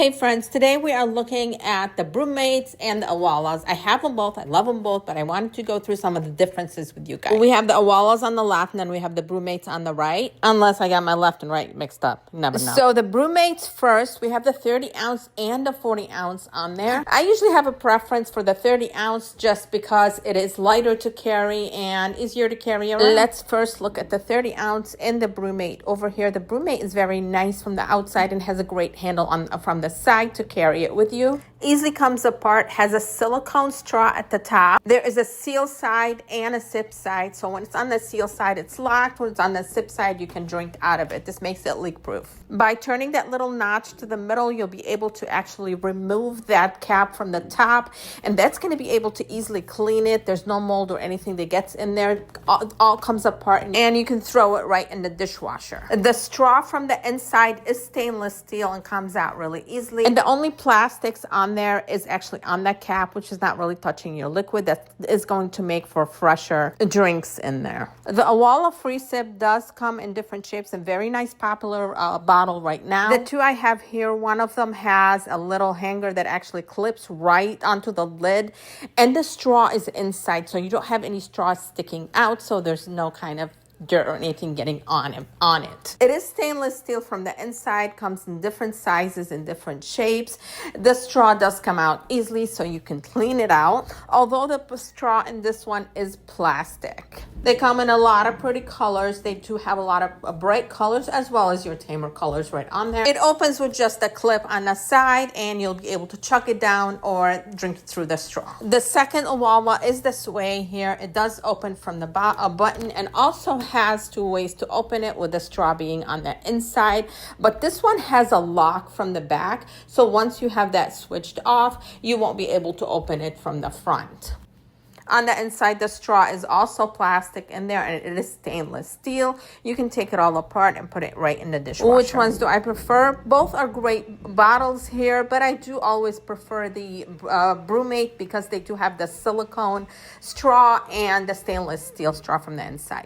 Hey friends, today we are looking at the BrüMates and the Owalas. I have them both, I love them both, but I wanted to go through some of the differences with you guys. We have the Owalas on the left and then we have the BrüMates on the right, unless I got my left and right mixed up. You never know. So the BrüMates first, we have the 30 ounce and the 40 ounce on there. I usually have a preference for the 30 ounce just because it is lighter to carry and easier to carry around. Let's first look at the 30 ounce in the BrüMate. Over here, the BrüMate is very nice from the outside and has a great handle on from the side to carry it with you. Easily comes apart, has a silicone straw at the top. There is a seal side and a sip side. So when it's on the seal side, it's locked. When it's on the sip side, you can drink out of it. This makes it leak proof. By turning that little notch to the middle, you'll be able to actually remove that cap from the top. And that's going to be able to easily clean it. There's no mold or anything that gets in there. All comes apart and you can throw it right in the dishwasher. The straw from the inside is stainless steel and comes out really easily. And the only plastics on there is actually on that cap, which is not really touching your liquid. That is going to make for fresher drinks in there. The Owala FreeSip does come in different shapes and very nice popular bottle right now. The two I have here, one of them has a little hanger that actually clips right onto the lid, and the straw is inside, so you don't have any straws sticking out, so there's no kind of dirt or anything getting on it. It is stainless steel from the inside, comes in different sizes and different shapes. The straw does come out easily, so you can clean it out, although the straw in this one is plastic. They come in a lot of pretty colors. They do have a lot of bright colors as well as your tamer colors right on there. It opens with just a clip on the side and you'll be able to chuck it down or drink it through the straw. The second Owala is this way here. It does open from the button and also has two ways to open it, with the straw being on the inside. But this one has a lock from the back. So once you have that switched off, you won't be able to open it from the front. On the inside, the straw is also plastic in there, and it is stainless steel. You can take it all apart and put it right in the dishwasher. Which ones do I prefer? Both are great bottles here, but I do always prefer the BrüMate because they do have the silicone straw and the stainless steel straw from the inside.